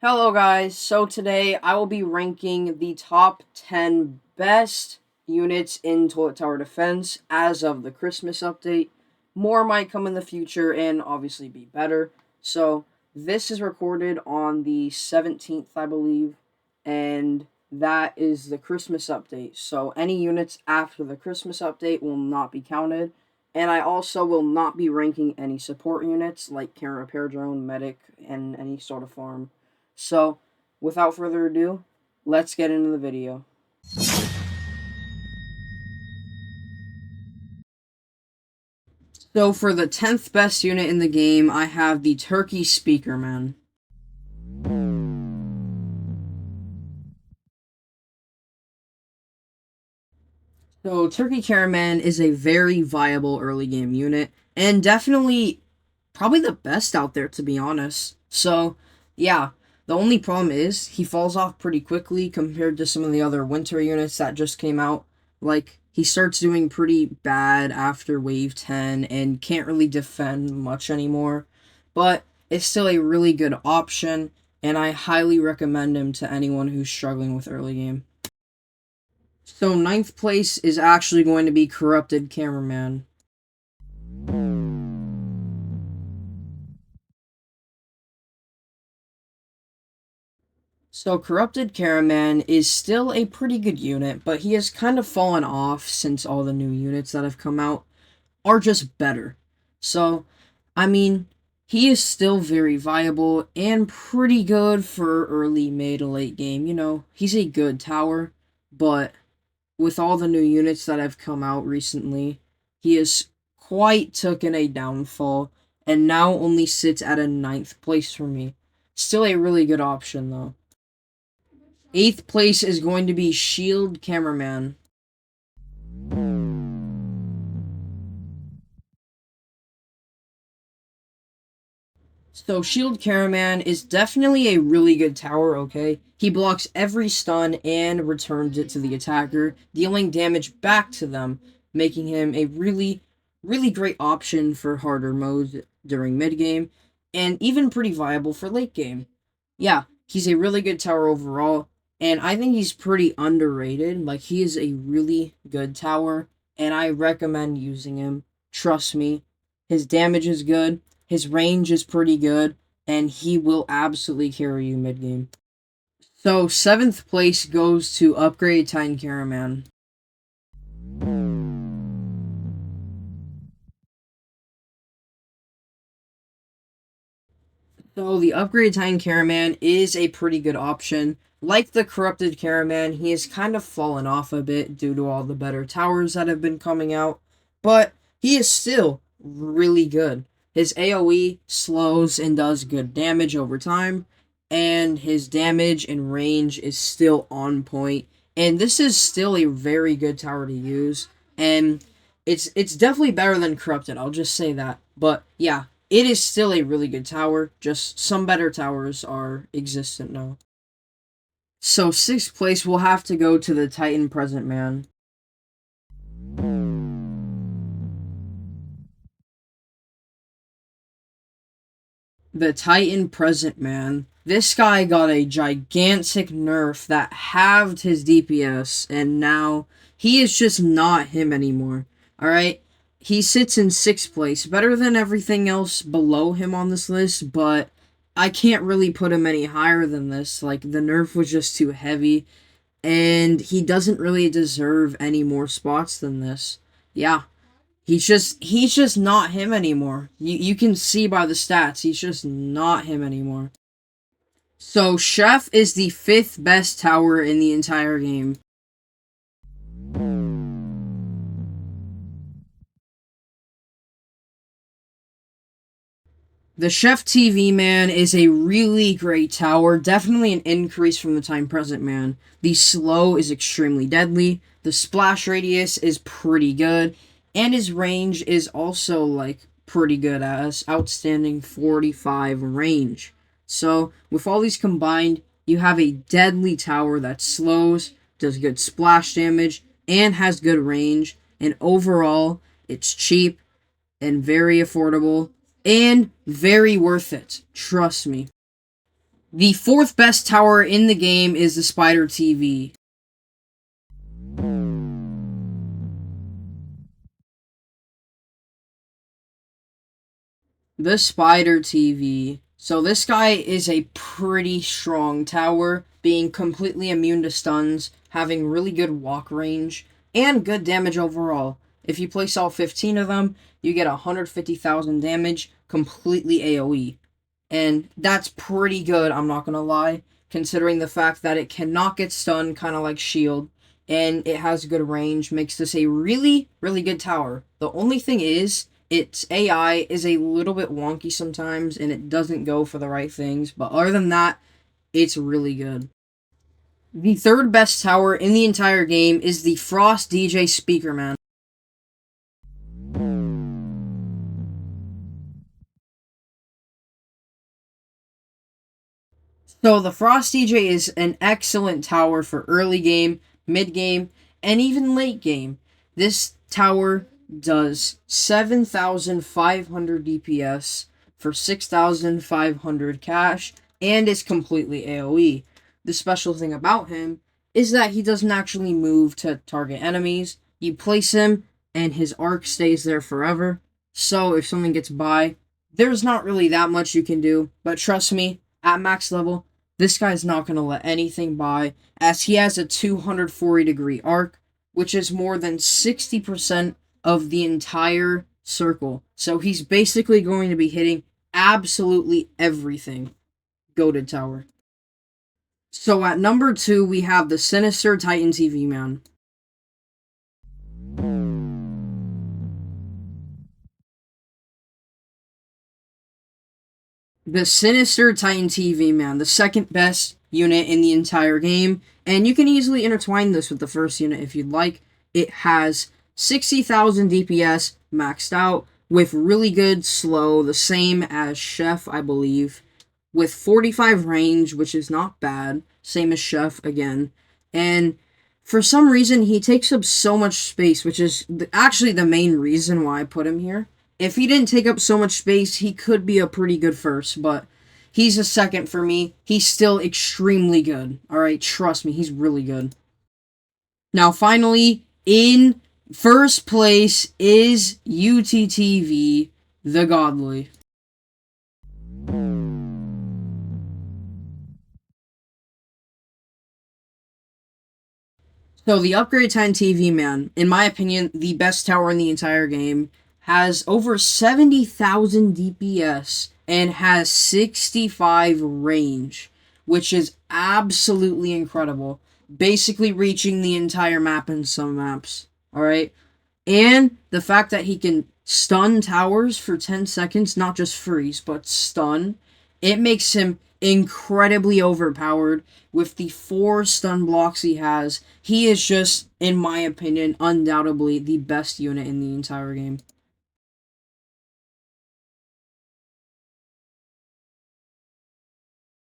Hello guys, so today I will be ranking the top 10 best units in Toilet Tower Defense as of the Christmas update. More might come in the future and obviously be better. So this is recorded on the 17th, I believe, and that is the Christmas update. So any units after the Christmas update will not be counted. And I also will not be ranking any support units like Care Repair Drone, Medic, and any sort of farm. So, without further ado, let's get into the video. So, for the 10th best unit in the game, I have the Turkey Speaker Man. So, Turkey Caraman is a very viable early game unit, and definitely probably the best out there, to be honest. So, yeah, the only problem is he falls off pretty quickly compared to some of the other winter units that just came out. Like, he starts doing pretty bad after Wave 10 and can't really defend much anymore. But it's still a really good option, and I highly recommend him to anyone who's struggling with early game. So, ninth place is actually going to be Corrupted Cameraman. So, Corrupted Caraman is still a pretty good unit, but he has kind of fallen off since all the new units that have come out are just better. So, I mean, he is still very viable and pretty good for early, mid, to late game. You know, he's a good tower, but with all the new units that have come out recently, he has quite taken a downfall and now only sits at a ninth place for me. Still a really good option, though. Eighth place is going to be Shield Cameraman. So Shield Caraman is definitely a really good tower, okay? He blocks every stun and returns it to the attacker, dealing damage back to them, making him a really, really great option for harder modes during mid game, and even pretty viable for late game. Yeah, he's a really good tower overall, and I think he's pretty underrated. Like, he is a really good tower, and I recommend using him. Trust me, his damage is good, his range is pretty good, and he will absolutely carry you mid game. So, seventh place goes to Upgrade Titan Caraman. So the upgraded Titan Caraman is a pretty good option. Like the corrupted Caraman, he has kind of fallen off a bit due to all the better towers that have been coming out, but he is still really good. His AoE slows and does good damage over time, and his damage and range is still on point. And this is still a very good tower to use, and it's definitely better than corrupted. I'll just say that. But yeah, it is still a really good tower, just some better towers are existent now. So, sixth place will have to go to the Titan Present Man. The Titan Present Man. This guy got a gigantic nerf that halved his DPS, and now he is just not him anymore. Alright? He sits in sixth place, better than everything else below him on this list, but I can't really put him any higher than this. Like, the nerf was just too heavy, and he doesn't really deserve any more spots than this. Yeah, he's just not him anymore. You can see by the stats, he's just not him anymore. So Chef is the fifth best tower in the entire game. The Chef TV Man is a really great tower, definitely an increase from the Time Present Man. The slow is extremely deadly, the splash radius is pretty good, and his range is also, like, pretty good as outstanding 45 range. So, with all these combined, you have a deadly tower that slows, does good splash damage, and has good range, and overall, it's cheap and very affordable and very worth it. Trust me. The fourth best tower in the game is the Spider TV. The Spider TV. So this guy is a pretty strong tower, being completely immune to stuns, having really good walk range, and good damage overall. If you place all 15 of them, you get 150,000 damage, completely AoE. And that's pretty good, I'm not gonna lie, considering the fact that it cannot get stunned, kind of like Shield, and it has good range, makes this a really, really good tower. The only thing is, its AI is a little bit wonky sometimes, and it doesn't go for the right things, but other than that, it's really good. The third best tower in the entire game is the Frost DJ Speakerman. So the Frost DJ is an excellent tower for early game, mid game, and even late game. This tower does 7,500 DPS for 6,500 cash, and is completely AoE. The special thing about him is that he doesn't actually move to target enemies. You place him, and his arc stays there forever. So if something gets by, there's not really that much you can do. But trust me, at max level, this guy's not going to let anything by, as he has a 240-degree arc, which is more than 60% of the entire circle. So he's basically going to be hitting absolutely everything. Goated tower. So at number 2, we have the Sinister Titan TV man. The Sinister Titan TV man, the second best unit in the entire game, and you can easily intertwine this with the first unit if you'd like. It has 60,000 DPS maxed out, with really good slow, the same as Chef, I believe, with 45 range, which is not bad, same as Chef again, and for some reason he takes up so much space, which is actually the main reason why I put him here. If he didn't take up so much space, he could be a pretty good first, but he's a second for me. He's still extremely good. Alright, trust me, he's really good. Now, finally, in first place is UTV The Godly. So the Upgrade 10 TV man, in my opinion, the best tower in the entire game, has over 70,000 DPS and has 65 range, which is absolutely incredible. Basically reaching the entire map in some maps. Alright? And the fact that he can stun towers for 10 seconds, not just freeze, but stun, it makes him incredibly overpowered with the 4 stun blocks he has. He is just, in my opinion, undoubtedly the best unit in the entire game.